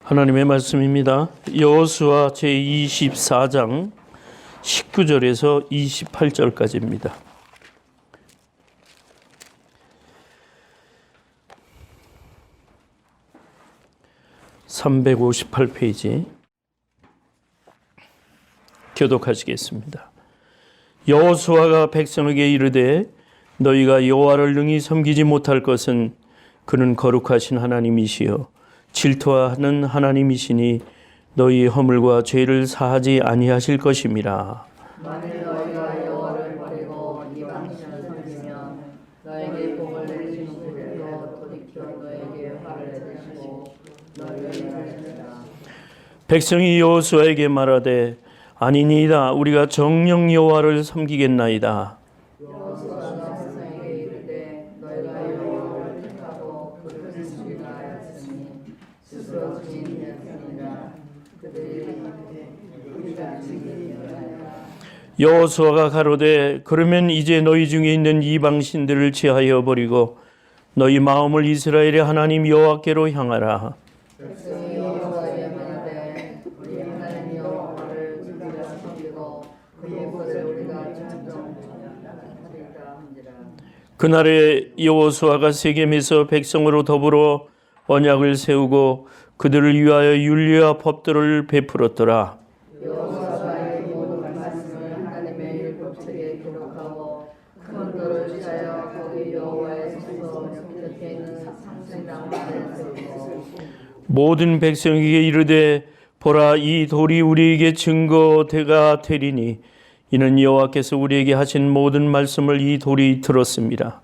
하나님의 말씀입니다. 여호수아 제24장 19절에서 28절까지입니다. (358페이지) 교독하시겠습니다. 여호수아가 백성에게 이르되 너희가 여호와를 능히 섬기지 못할 것은 그는 거룩하신 하나님이시여 질투하는 하나님이시니 너희 허물과 죄를 사하지 아니하실 것임이라. 만일 너희가 여호와를 버리고 이방 신을 섬기면 너에게 복을 내리시는 분으로 돌이켜 너에게 화를 내시고 너희를 멸하리라. 백성이 여호수아에게 말하되 아니니이다 우리가 정녕 여호와를 섬기겠나이다. 여호수아가 백성에게 이르되 너희가 여호와를 택하고 그를 섬기라 하였으니 스스로 증인이었으니라. 그들이 우리가 증인이었나이다. 여호수아가 가로되 그러면 이제 너희 중에 있는 이방 신들을 제하여 버리고 너희 마음을 이스라엘의 하나님 여호와께로 향하라. 백성이 여호와에게 말하되 우리 하나님 여호와를 우리가 섬기고 그의 것을 우리가 정정하리라 한지라. 그날에 여호수아가 세겜에서 백성으로 더불어 언약을 세우고 그들을 위하여 율례와 법도를 베풀었더라. 여호수아의 모든 말씀을 하나님의 율법책에 기록하고 큰 돌을 취하여 거기 여호와의 성소 곁에 있는 상승당을 세우고 모든 백성에게 이르되 보라 이 돌이 우리에게 증거대가 되리니 이는 여호와께서 우리에게 하신 모든 말씀을 이 돌이 들었습니다.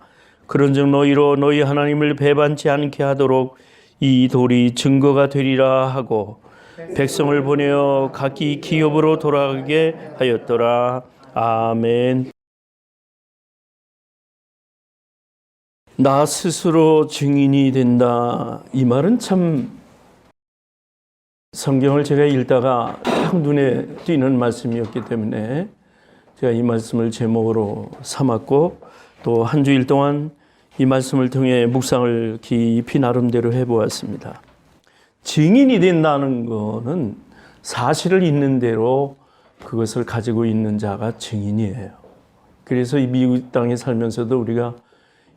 그런즉 너희로 너희 하나님을 배반치 않게 하도록 이 돌이 증거가 되리라 하고 백성을 보내어 각기 기업으로 돌아가게 하였더라. 아멘. 나 스스로 증인이 된다. 이 말은 참 성경을 제가 읽다가 딱 눈에 띄는 말씀이었기 때문에 제가 이 말씀을 제목으로 삼았고 또 한 주일 동안 이 말씀을 통해 묵상을 깊이 나름대로 해보았습니다. 증인이 된다는 것은 사실을 있는 대로 그것을 가지고 있는 자가 증인이에요. 그래서 이 미국 땅에 살면서도 우리가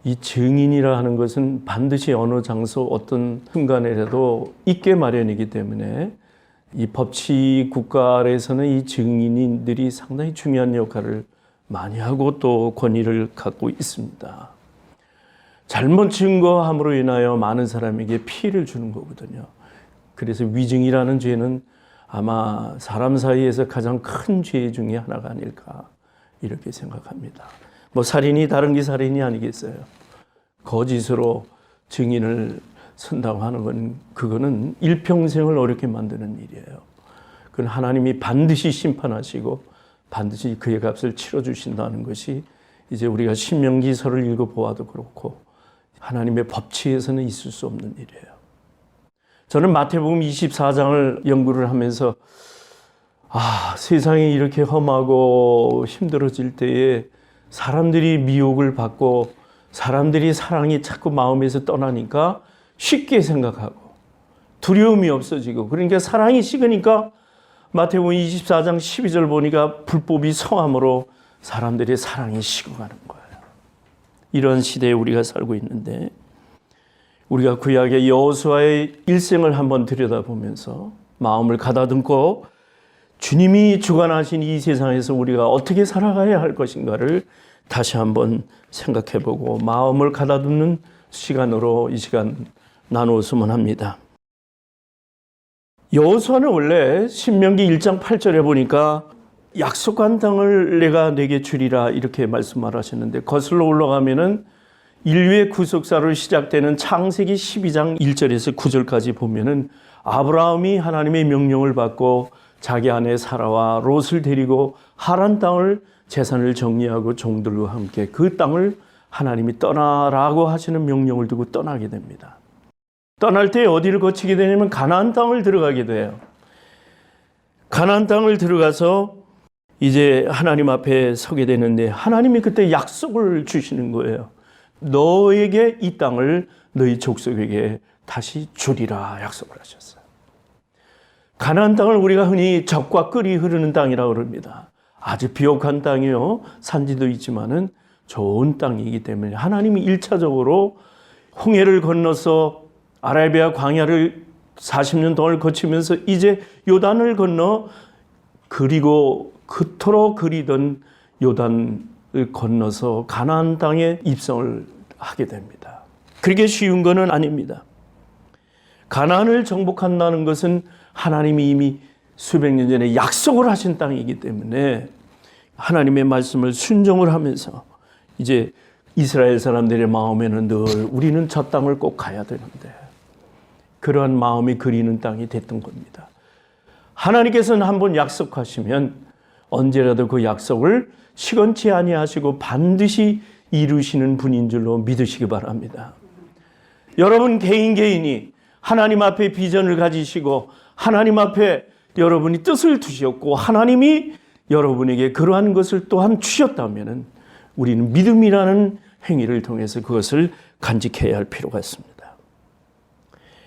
이 증인이라 하는 것은 반드시 어느 장소 어떤 순간에라도 있게 마련이기 때문에 이 법치 국가에서는 이 증인들이 상당히 중요한 역할을 많이 하고 또 권위를 갖고 있습니다. 잘못 증거함으로 인하여 많은 사람에게 피해를 주는 거거든요. 그래서 위증이라는 죄는 아마 사람 사이에서 가장 큰 죄 중에 하나가 아닐까 이렇게 생각합니다. 뭐 살인이 다른 게 살인이 아니겠어요. 거짓으로 증인을 선다고 하는 건 그거는 일평생을 어렵게 만드는 일이에요. 그건 하나님이 반드시 심판하시고 반드시 그의 값을 치러주신다는 것이 이제 우리가 신명기서를 읽어보아도 그렇고 하나님의 법치에서는 있을 수 없는 일이에요. 저는 마태복음 24장을 연구를 하면서 세상이 이렇게 험하고 힘들어질 때에 사람들이 미혹을 받고 사람들이 사랑이 자꾸 마음에서 떠나니까 쉽게 생각하고 두려움이 없어지고 그러니까 사랑이 식으니까 마태복음 24장 12절 보니까 불법이 성함으로 사람들의 사랑이 식어가는 거예요. 이런 시대에 우리가 살고 있는데 우리가 구약의 여호수아의 일생을 한번 들여다보면서 마음을 가다듬고 주님이 주관하신 이 세상에서 우리가 어떻게 살아가야 할 것인가를 다시 한번 생각해보고 마음을 가다듬는 시간으로 이 시간 나누었으면 합니다. 여호수아는 원래 신명기 1장 8절에 보니까 약속한 땅을 내가 내게 주리라 이렇게 말씀하셨는데 거슬러 올라가면은 인류의 구속사로 시작되는 창세기 12장 1절에서 9절까지 보면은 아브라함이 하나님의 명령을 받고 자기 아내 사라와 롯을 데리고 하란 땅을 재산을 정리하고 종들과 함께 그 땅을 하나님이 떠나라고 하시는 명령을 두고 떠나게 됩니다. 떠날 때 어디를 거치게 되냐면 가나안 땅을 들어가게 돼요. 가나안 땅을 들어가서 이제 하나님 앞에 서게 되는데 하나님이 그때 약속을 주시는 거예요. 너에게 이 땅을 너희 족속에게 다시 주리라 약속을 하셨어요. 가나안 땅을 우리가 흔히 젖과 꿀이 흐르는 땅이라고 그럽니다. 아주 비옥한 땅이요. 산지도 있지만은 좋은 땅이기 때문에 하나님이 1차적으로 홍해를 건너서 아라비아 광야를 40년 동안 거치면서 이제 요단을 건너 그리고 그토록 그리던 요단을 건너서 가나안 땅에 입성을 하게 됩니다. 그렇게 쉬운 것은 아닙니다. 가나안을 정복한다는 것은 하나님이 이미 수백 년 전에 약속을 하신 땅이기 때문에 하나님의 말씀을 순종을 하면서 이제 이스라엘 사람들의 마음에는 늘 우리는 저 땅을 꼭 가야 되는데 그러한 마음이 그리는 땅이 됐던 겁니다. 하나님께서는 한번 약속하시면 언제라도 그 약속을 시건치 아니하시고 반드시 이루시는 분인 줄로 믿으시기 바랍니다. 여러분 개인이 하나님 앞에 비전을 가지시고 하나님 앞에 여러분이 뜻을 두셨고 하나님이 여러분에게 그러한 것을 또한 주셨다면 우리는 믿음이라는 행위를 통해서 그것을 간직해야 할 필요가 있습니다.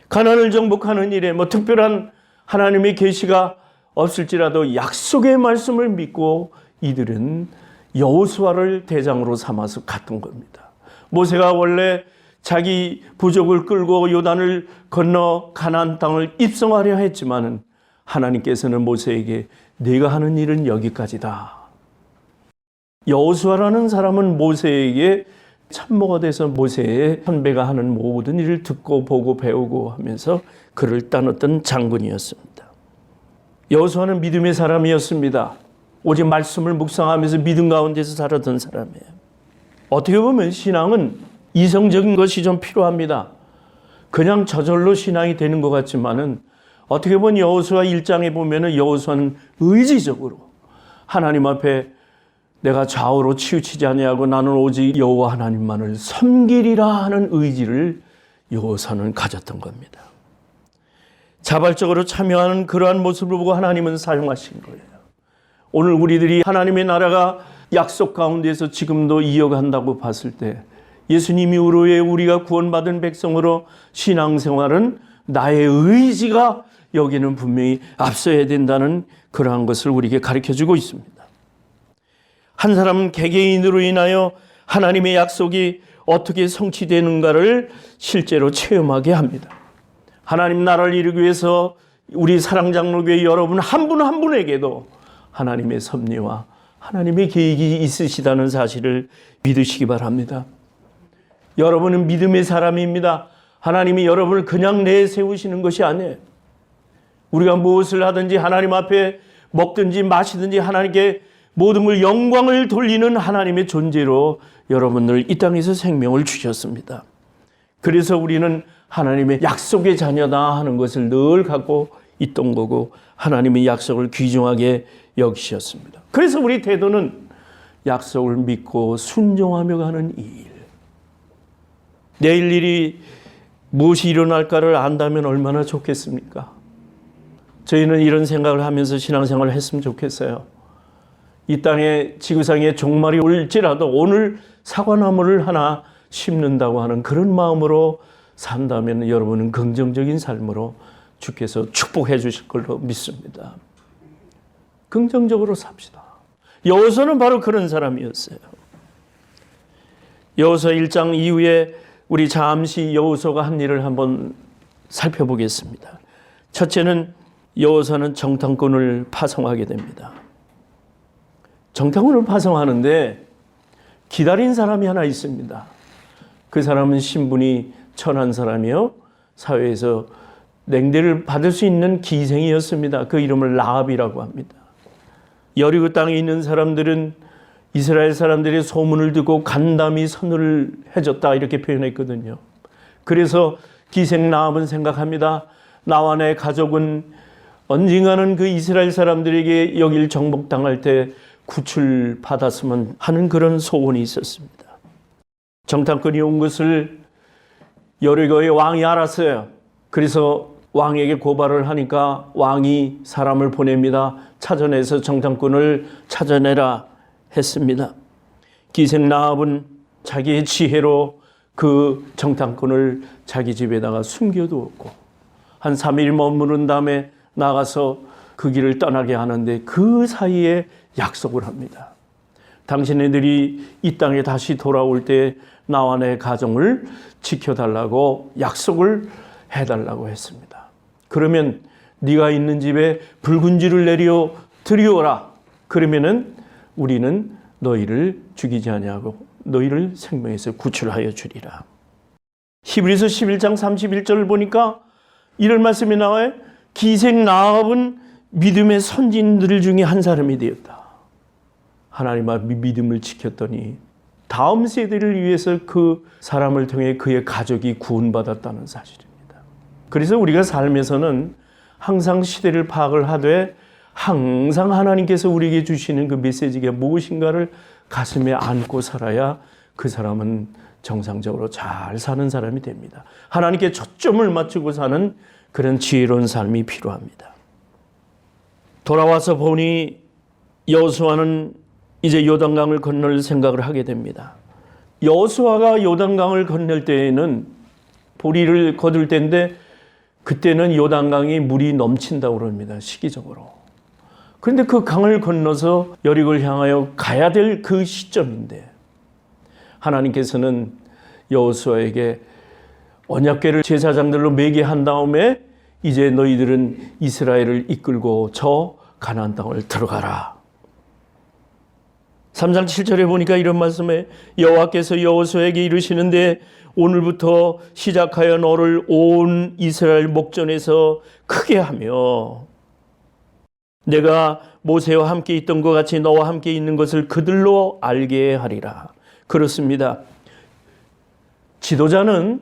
가나안을 정복하는 일에 특별한 하나님의 계시가 없을지라도 약속의 말씀을 믿고 이들은 여호수아를 대장으로 삼아서 갔던 겁니다. 모세가 원래 자기 부족을 끌고 요단을 건너 가나안 땅을 입성하려 했지만은 하나님께서는 모세에게 네가 하는 일은 여기까지다. 여호수아라는 사람은 모세에게 참모가 돼서 모세의 선배가 하는 모든 일을 듣고 보고 배우고 하면서 그를 따랐던 장군이었습니다. 여호수아는 믿음의 사람이었습니다. 오직 말씀을 묵상하면서 믿음 가운데서 살았던 사람이에요. 어떻게 보면 신앙은 이성적인 것이 좀 필요합니다. 그냥 저절로 신앙이 되는 것 같지만은 어떻게 보면 여호수아 1장에 보면은 여호수아는 의지적으로 하나님 앞에 내가 좌우로 치우치지 아니하고 나는 오직 여호와 하나님만을 섬기리라 하는 의지를 여호수아는 가졌던 겁니다. 자발적으로 참여하는 그러한 모습을 보고 하나님은 사용하신 거예요. 오늘 우리들이 하나님의 나라가 약속 가운데서 지금도 이어간다고 봤을 때 예수님 이후로의 우리가 구원받은 백성으로 신앙생활은 나의 의지가 여기는 분명히 앞서야 된다는 그러한 것을 우리에게 가르쳐주고 있습니다. 한 사람은 개개인으로 인하여 하나님의 약속이 어떻게 성취되는가를 실제로 체험하게 합니다. 하나님 나라를 이루기 위해서 우리 사랑장로교회 여러분 한 분 한 분에게도 하나님의 섭리와 하나님의 계획이 있으시다는 사실을 믿으시기 바랍니다. 여러분은 믿음의 사람입니다. 하나님이 여러분을 그냥 내세우시는 것이 아니에요. 우리가 무엇을 하든지 하나님 앞에 먹든지 마시든지 하나님께 모든 걸 영광을 돌리는 하나님의 존재로 여러분들 이 땅에서 생명을 주셨습니다. 그래서 우리는 하나님의 약속의 자녀다 하는 것을 늘 갖고 있던 거고 하나님의 약속을 귀중하게 여기셨습니다. 그래서 우리 태도는 약속을 믿고 순종하며 가는 일. 내일 일이 무엇이 일어날까를 안다면 얼마나 좋겠습니까? 저희는 이런 생각을 하면서 신앙생활을 했으면 좋겠어요. 이 땅에 지구상에 종말이 올지라도 오늘 사과나무를 하나 심는다고 하는 그런 마음으로 산다면 여러분은 긍정적인 삶으로 주께서 축복해 주실 걸로 믿습니다. 긍정적으로 삽시다. 여호수아는 바로 그런 사람이었어요. 여호수아 1장 이후에 우리 잠시 여호수아가 한 일을 한번 살펴보겠습니다. 첫째는 여호수아는 정탐꾼을 파송하게 됩니다. 정탐꾼을 파송하는데 기다린 사람이 하나 있습니다. 그 사람은 신분이 천한 사람이요 사회에서 냉대를 받을 수 있는 기생이었습니다. 그 이름을 라합이라고 합니다. 여리고 땅에 있는 사람들은 이스라엘 사람들의 소문을 듣고 간담이 선을 해줬다 이렇게 표현했거든요. 그래서 기생 라합은 생각합니다. 나와 내 가족은 언젠가는 그 이스라엘 사람들에게 여길 정복당할 때 구출받았으면 하는 그런 소원이 있었습니다. 정탐꾼이 온 것을 여리고의 왕이 알았어요. 그래서 왕에게 고발을 하니까 왕이 사람을 보냅니다. 찾아내서 정탐꾼을 찾아내라 했습니다. 기생 라합은 자기의 지혜로 그 정탐꾼을 자기 집에다가 숨겨두었고 한 3일 머무른 다음에 나가서 그 길을 떠나게 하는데 그 사이에 약속을 합니다. 당신네들이 이 땅에 다시 돌아올 때 나와 내 가정을 지켜달라고 약속을 해달라고 했습니다. 그러면 네가 있는 집에 붉은 줄을 내려 드리오라. 그러면은 우리는 너희를 죽이지 아니하고 너희를 생명에서 구출하여 주리라. 히브리서 11장 31절을 보니까 이런 말씀이 나와요. 기생 라합은 믿음의 선진들 중에 한 사람이 되었다. 하나님 앞 믿음을 지켰더니 다음 세대를 위해서 그 사람을 통해 그의 가족이 구원받았다는 사실입니다. 그래서 우리가 삶에서는 항상 시대를 파악을 하되 항상 하나님께서 우리에게 주시는 그 메시지가 무엇인가를 가슴에 안고 살아야 그 사람은 정상적으로 잘 사는 사람이 됩니다. 하나님께 초점을 맞추고 사는 그런 지혜로운 삶이 필요합니다. 돌아와서 보니 여호수아는 이제 요단강을 건널 생각을 하게 됩니다. 여호수아가 요단강을 건널 때에는 보리를 거둘 때인데 그때는 요단강이 물이 넘친다고 그럽니다. 시기적으로. 그런데 그 강을 건너서 여리고를 향하여 가야 될 그 시점인데 하나님께서는 여호수아에게 언약궤를 제사장들로 매게 한 다음에 이제 너희들은 이스라엘을 이끌고 저 가나안 땅을 들어가라. 3장 7절에 보니까 이런 말씀에 여호와께서 여호수아에게 이르시는데 오늘부터 시작하여 너를 온 이스라엘 목전에서 크게 하며 내가 모세와 함께 있던 것 같이 너와 함께 있는 것을 그들로 알게 하리라. 그렇습니다. 지도자는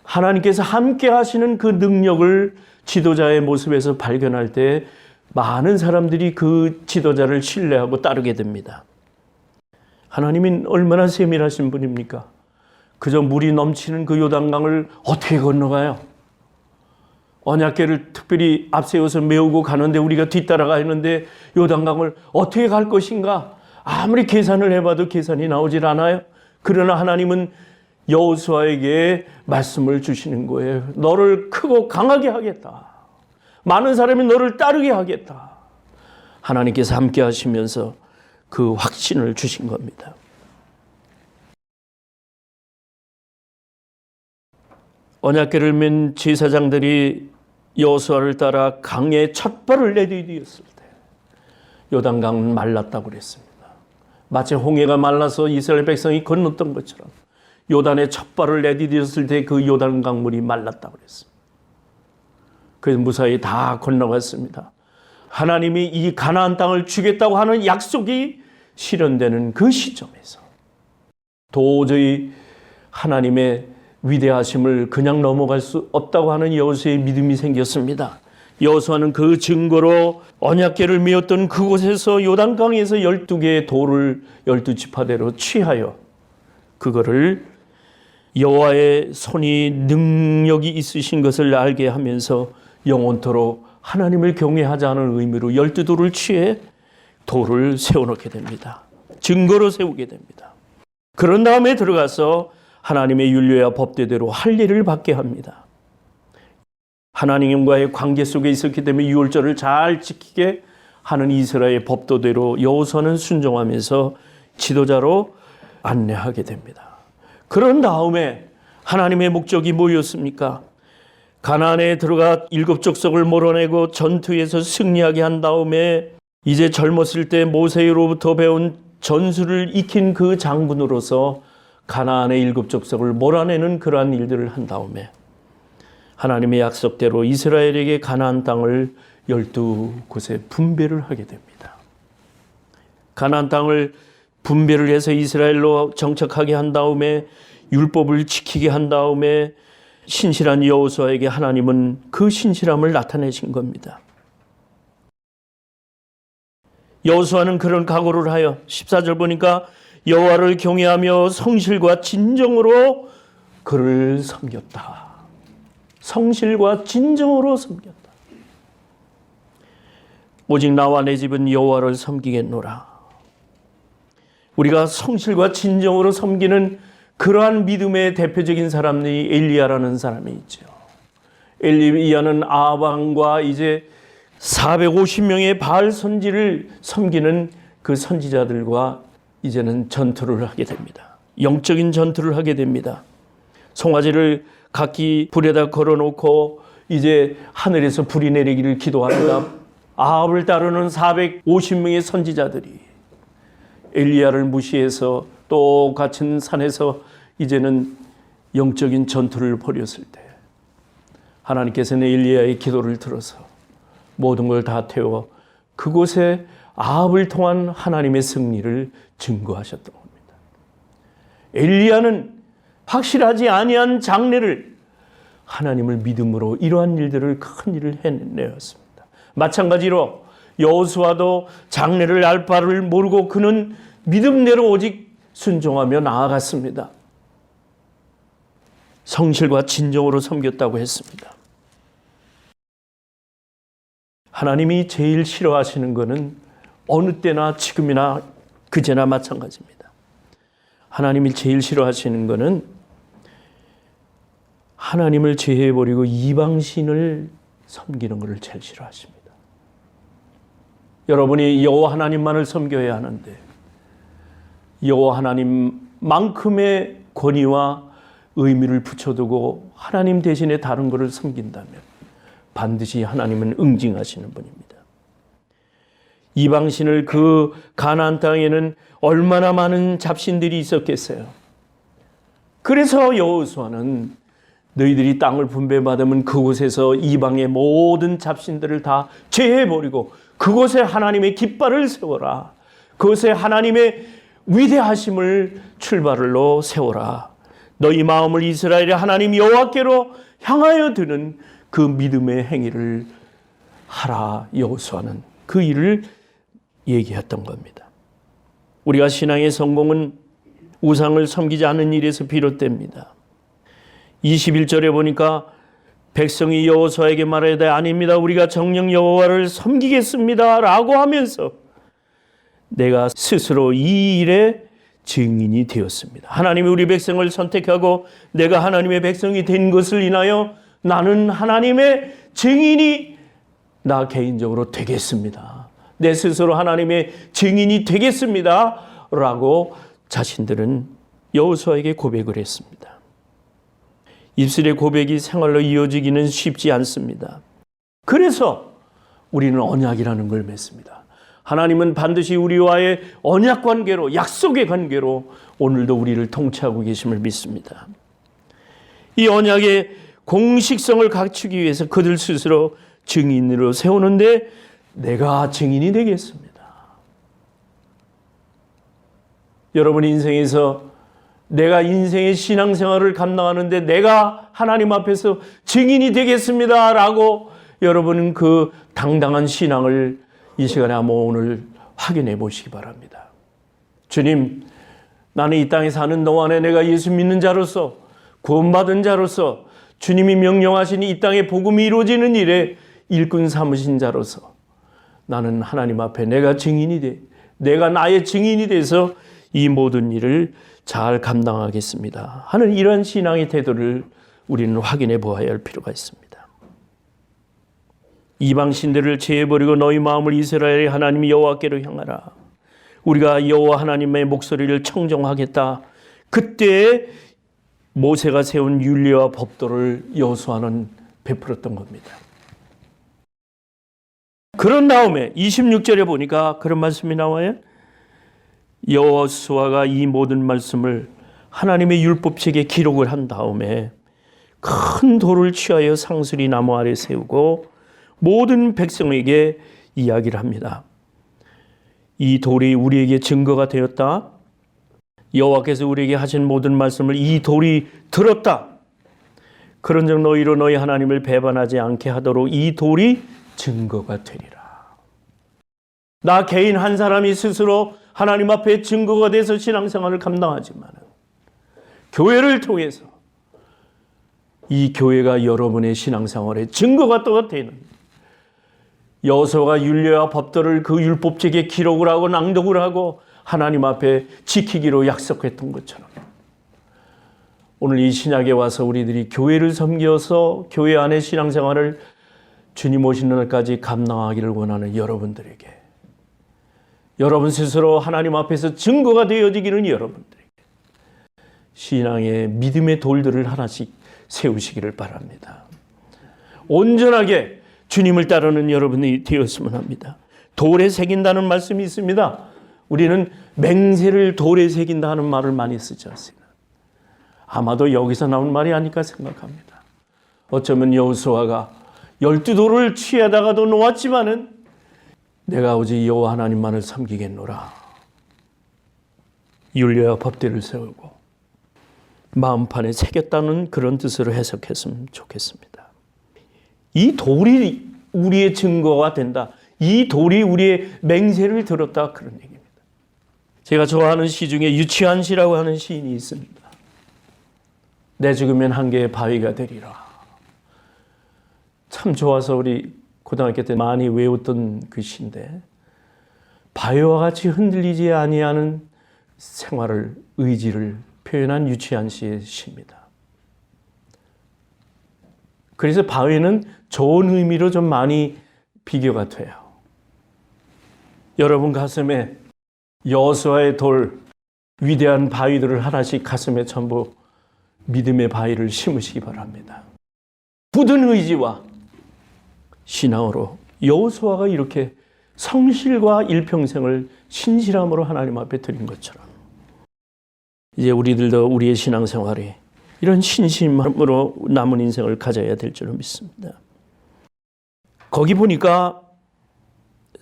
하나님께서 함께 하시는 그 능력을 지도자의 모습에서 발견할 때 많은 사람들이 그 지도자를 신뢰하고 따르게 됩니다. 하나님은 얼마나 세밀하신 분입니까? 그저 물이 넘치는 그 요단강을 어떻게 건너가요? 언약궤를 특별히 앞세워서 메우고 가는데 우리가 뒤따라가 있는데 요단강을 어떻게 갈 것인가? 아무리 계산을 해봐도 계산이 나오질 않아요. 그러나 하나님은 여호수아에게 말씀을 주시는 거예요. 너를 크고 강하게 하겠다. 많은 사람이 너를 따르게 하겠다. 하나님께서 함께 하시면서 그 확신을 주신 겁니다. 언약궤를 맨 제사장들이 여호수아를 따라 강에 첫 발을 내디디었을 때 요단강은 말랐다고 그랬습니다. 마치 홍해가 말라서 이스라엘 백성이 건넜던 것처럼 요단의 첫 발을 내디디었을 때 그 요단강 물이 말랐다고 그랬습니다. 그래서 무사히 다 건너갔습니다. 하나님이 이 가나안 땅을 주겠다고 하는 약속이 실현되는 그 시점에서 도저히 하나님의 위대하심을 그냥 넘어갈 수 없다고 하는 여호수아의 믿음이 생겼습니다. 여호수아는 그 증거로 언약궤를 메었던 그곳에서 요단강에서 12개의 돌을 12지파대로 취하여 그거를 여호와의 손이 능력이 있으신 것을 알게 하면서 영원토록 하나님을 경외하자는 의미로 12돌을 취해 돌을 세워놓게 됩니다. 증거로 세우게 됩니다. 그런 다음에 들어가서 하나님의 율례와 법대대로 할 일을 받게 합니다. 하나님과의 관계 속에 있었기 때문에 유월절을 잘 지키게 하는 이스라엘의 법도대로 여호수아는 순종하면서 지도자로 안내하게 됩니다. 그런 다음에 하나님의 목적이 뭐였습니까? 가나안에 들어가 7족속을 몰아내고 전투에서 승리하게 한 다음에 이제 젊었을 때 모세로부터 배운 전술을 익힌 그 장군으로서 가나안의 7족속을 몰아내는 그러한 일들을 한 다음에 하나님의 약속대로 이스라엘에게 가나안 땅을 12곳에 분배를 하게 됩니다. 가나안 땅을 분배를 해서 이스라엘로 정착하게 한 다음에 율법을 지키게 한 다음에 신실한 여호수아에게 하나님은 그 신실함을 나타내신 겁니다. 여호수아는 그런 각오를 하여 14절 보니까 여호와를 경외하며 성실과 진정으로 그를 섬겼다. 성실과 진정으로 섬겼다. 오직 나와 내 집은 여호와를 섬기겠노라. 우리가 성실과 진정으로 섬기는 그러한 믿음의 대표적인 사람이 엘리야라는 사람이 있죠. 엘리야는 아합 왕과 이제 450명의 바알 선지를 섬기는 그 선지자들과 이제는 전투를 하게 됩니다. 영적인 전투를 하게 됩니다. 송아지를 각기 불에다 걸어놓고 이제 하늘에서 불이 내리기를 기도합니다. 아합을 따르는 450명의 선지자들이 엘리야를 무시해서 똑같은 산에서 이제는 영적인 전투를 벌였을 때 하나님께서는 엘리야의 기도를 들어서 모든 걸 다 태워 그곳에 아합을 통한 하나님의 승리를 증거하셨던 겁니다. 엘리야는 확실하지 아니한 장래를 하나님을 믿음으로 이러한 일들을 큰 일을 해내었습니다. 마찬가지로 여호수아도 장래를 알 바를 모르고 그는 믿음대로 오직 순종하며 나아갔습니다. 성실과 진정으로 섬겼다고 했습니다. 하나님이 제일 싫어하시는 것은 어느 때나 지금이나 그제나 마찬가지입니다. 하나님이 제일 싫어하시는 것은 하나님을 제해버리고 이방신을 섬기는 것을 제일 싫어하십니다. 여러분이 여호와 하나님만을 섬겨야 하는데 여호와 하나님만큼의 권위와 의미를 붙여두고 하나님 대신에 다른 것을 섬긴다면 반드시 하나님은 응징하시는 분입니다. 이방신을 그 가나안 땅에는 얼마나 많은 잡신들이 있었겠어요. 그래서 여호수아는 너희들이 땅을 분배받으면 그곳에서 이방의 모든 잡신들을 다 제해버리고 그곳에 하나님의 깃발을 세워라. 그곳에 하나님의 위대하심을 출발로 세워라. 너희 마음을 이스라엘의 하나님 여호와께로 향하여 드는 그 믿음의 행위를 하라. 여호수아는 그 일을 얘기했던 겁니다. 우리가 신앙의 성공은 우상을 섬기지 않는 일에서 비롯됩니다. 21절에 보니까 백성이 여호수아에게 말하되 아닙니다. 우리가 정녕 여호와를 섬기겠습니다. 라고 하면서 내가 스스로 이 일에 증인이 되었습니다. 하나님이 우리 백성을 선택하고 내가 하나님의 백성이 된 것을 인하여 나는 하나님의 증인이 나 개인적으로 되겠습니다. 내 스스로 하나님의 증인이 되겠습니다. 라고 자신들은 여호수아에게 고백을 했습니다. 입술의 고백이 생활로 이어지기는 쉽지 않습니다. 그래서 우리는 언약이라는 걸 맺습니다. 하나님은 반드시 우리와의 언약 관계로, 약속의 관계로 오늘도 우리를 통치하고 계심을 믿습니다. 이 언약의 공식성을 갖추기 위해서 그들 스스로 증인으로 세우는데 내가 증인이 되겠습니다. 여러분 인생에서 내가 인생의 신앙생활을 감당하는데 내가 하나님 앞에서 증인이 되겠습니다 라고 여러분은 그 당당한 신앙을 이 시간에 한번 오늘 확인해 보시기 바랍니다. 주님, 나는 이 땅에 사는 동안에 내가 예수 믿는 자로서 구원받은 자로서 주님이 명령하신 이 땅에 복음이 이루어지는 일에 일꾼 삼으신 자로서 나는 하나님 앞에 내가 증인이 돼, 내가 나의 증인이 돼서 이 모든 일을 잘 감당하겠습니다 하는 이러한 신앙의 태도를 우리는 확인해 보아야 할 필요가 있습니다. 이방신들을 제해버리고 너희 마음을 이스라엘의 하나님 여호와께로 향하라. 우리가 여호와 하나님의 목소리를 청정하겠다. 그때 모세가 세운 율례와 법도를 여호수아는 베풀었던 겁니다. 그런 다음에 26절에 보니까 그런 말씀이 나와요. 여호수아가 이 모든 말씀을 하나님의 율법책에 기록을 한 다음에 큰 돌을 취하여 상수리 나무 아래 세우고 모든 백성에게 이야기를 합니다. 이 돌이 우리에게 증거가 되었다. 여호와께서 우리에게 하신 모든 말씀을 이 돌이 들었다. 그런즉 너희로 너희 하나님을 배반하지 않게 하도록 이 돌이 증거가 되리라. 나 개인 한 사람이 스스로 하나님 앞에 증거가 돼서 신앙생활을 감당하지만 교회를 통해서 이 교회가 여러분의 신앙생활의 증거가 또 되는 여호수아가 율례와 법도를 그 율법책에 기록을 하고 낭독을 하고 하나님 앞에 지키기로 약속했던 것처럼 오늘 이 신약에 와서 우리들이 교회를 섬겨서 교회 안의 신앙생활을 주님 오시는 날까지 감당하기를 원하는 여러분들에게, 여러분 스스로 하나님 앞에서 증거가 되어지기는 여러분들에게 신앙의 믿음의 돌들을 하나씩 세우시기를 바랍니다. 온전하게 주님을 따르는 여러분이 되었으면 합니다. 돌에 새긴다는 말씀이 있습니다. 우리는 맹세를 돌에 새긴다 하는 말을 많이 쓰지 않습니까? 아마도 여기서 나온 말이 아닐까 생각합니다. 어쩌면 여호수아가 12돌을 취하다가도 놓았지만은 내가 오직 여호와 하나님만을 섬기겠노라. 율례와 법대를 세우고 마음판에 새겼다는 그런 뜻으로 해석했으면 좋겠습니다. 이 돌이 우리의 증거가 된다. 이 돌이 우리의 맹세를 들었다. 그런 얘기입니다. 제가 좋아하는 시 중에 유치한 시라고 하는 시인이 있습니다. 내 죽으면 한 개의 바위가 되리라. 참 좋아서 우리 고등학교 때 많이 외웠던 그 시인데, 바위와 같이 흔들리지 아니하는 생활을, 의지를 표현한 유치한 시의 시입니다. 그래서 바위는 좋은 의미로 좀 많이 비교가 돼요. 여러분 가슴에 여호수아의 돌, 위대한 바위들을 하나씩 가슴에 전부 믿음의 바위를 심으시기 바랍니다. 굳은 의지와 신앙으로 여호수아가 이렇게 성실과 일평생을 신실함으로 하나님 앞에 드린 것처럼 이제 우리들도 우리의 신앙생활이 이런 신심으로 남은 인생을 가져야 될 줄로 믿습니다. 거기 보니까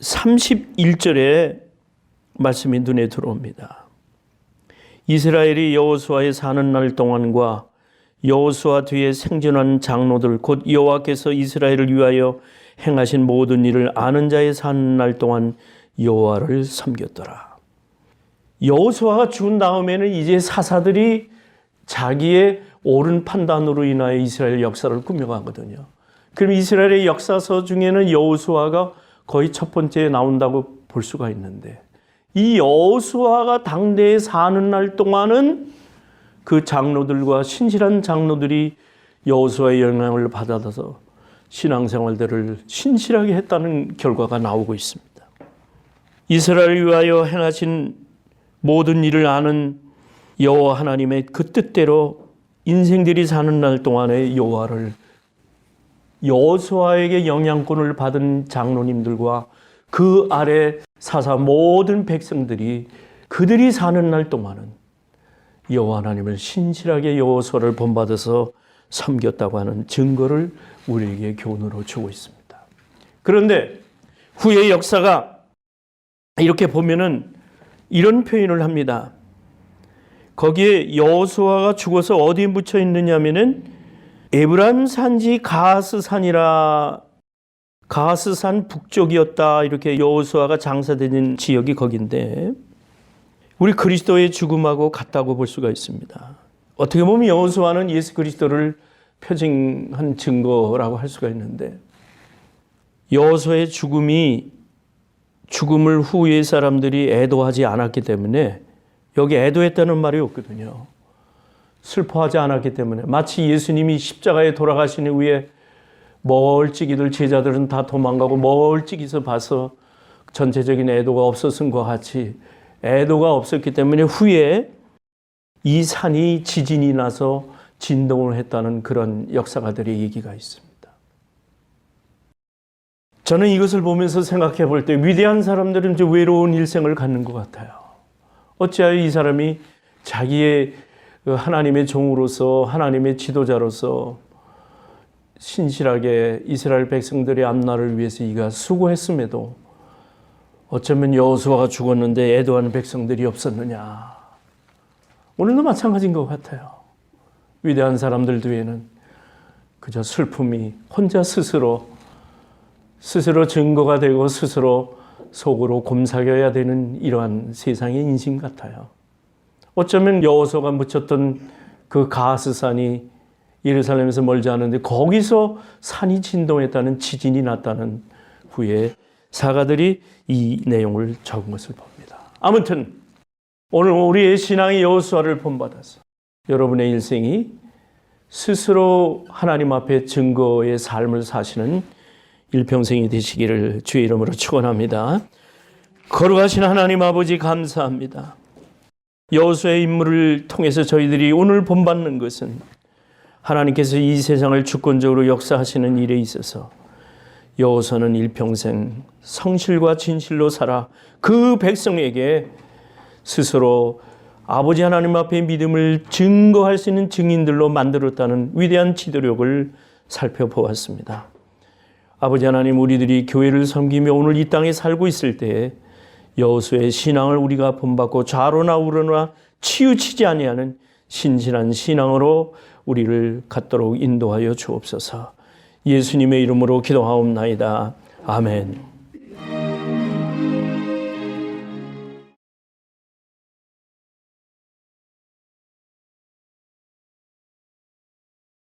31절에 말씀이 눈에 들어옵니다. 이스라엘이 여호수아의 사는 날 동안과 여호수아 뒤에 생존한 장로들 곧 여호와께서 이스라엘을 위하여 행하신 모든 일을 아는 자의 사는 날 동안 여호와를 섬겼더라. 여호수아가 죽은 다음에는 이제 사사들이 자기의 옳은 판단으로 인하여 이스라엘 역사를 꾸며가거든요. 그럼 이스라엘의 역사서 중에는 여호수아가 거의 첫 번째에 나온다고 볼 수가 있는데, 이 여호수아가 당대에 사는 날 동안은 그 장로들과 신실한 장로들이 여호수아의 영향을 받아서 신앙생활들을 신실하게 했다는 결과가 나오고 있습니다. 이스라엘을 위하여 행하신 모든 일을 아는 여호와 하나님의 그 뜻대로 인생들이 사는 날 동안에 여호수아에게 영향권을 받은 장로님들과 그 아래 사사 모든 백성들이 그들이 사는 날 동안은 여호와 하나님을 신실하게 여호수아를 본받아서 섬겼다고 하는 증거를 우리에게 교훈으로 주고 있습니다. 그런데 후의 역사가 이렇게 보면은 이런 표현을 합니다. 거기에 여호수아가 죽어서 어디에 묻혀 있느냐면은 에브라임 산지 가하스산이라, 가하스산 북쪽이었다. 이렇게 여호수아가 장사되는 지역이 거긴데 우리 그리스도의 죽음하고 같다고 볼 수가 있습니다. 어떻게 보면 여호수아는 예수 그리스도를 표징한 증거라고 할 수가 있는데, 여호수아의 죽음을 후의 사람들이 애도하지 않았기 때문에, 여기 애도했다는 말이 없거든요. 슬퍼하지 않았기 때문에, 마치 예수님이 십자가에 돌아가신 후에 멀찍이들 제자들은 다 도망가고 멀찍이서 봐서 전체적인 애도가 없었은 것 같이 애도가 없었기 때문에 후에 이 산이 지진이 나서 진동을 했다는 그런 역사가들의 얘기가 있습니다. 저는 이것을 보면서 생각해 볼 때 위대한 사람들은 좀 외로운 일생을 갖는 것 같아요. 어찌하여 이 사람이 자기의 하나님의 종으로서, 하나님의 지도자로서 신실하게 이스라엘 백성들의 앞날을 위해서 이가 수고했음에도 어쩌면 여호수아가 죽었는데 애도하는 백성들이 없었느냐. 오늘도 마찬가지인 것 같아요. 위대한 사람들 뒤에는 그저 슬픔이 혼자 스스로 증거가 되고 스스로 속으로 곰삭여야 되는 이러한 세상의 인심 같아요. 어쩌면 여호수아가 묻혔던 그 가하스산이 예루살렘에서 멀지 않은데 거기서 산이 진동했다는, 지진이 났다는 후에 사가들이 이 내용을 적은 것을 봅니다. 아무튼 오늘 우리의 신앙의 여호수아를 본받아서 여러분의 일생이 스스로 하나님 앞에 증거의 삶을 사시는 일평생이 되시기를 주의 이름으로 축원합니다. 거룩하신 하나님 아버지 감사합니다. 여호수아의 인물을 통해서 저희들이 오늘 본받는 것은 하나님께서 이 세상을 주권적으로 역사하시는 일에 있어서 여호수아는 일평생 성실과 진실로 살아 그 백성에게 스스로 아버지 하나님 앞에 믿음을 증거할 수 있는 증인들로 만들었다는 위대한 지도력을 살펴보았습니다. 아버지 하나님, 우리들이 교회를 섬기며 오늘 이 땅에 살고 있을 때 여호수아의 신앙을 우리가 본받고 좌로나 우로나 치우치지 아니하는 신실한 신앙으로 우리를 갖도록 인도하여 주옵소서. 예수님의 이름으로 기도하옵나이다. 아멘.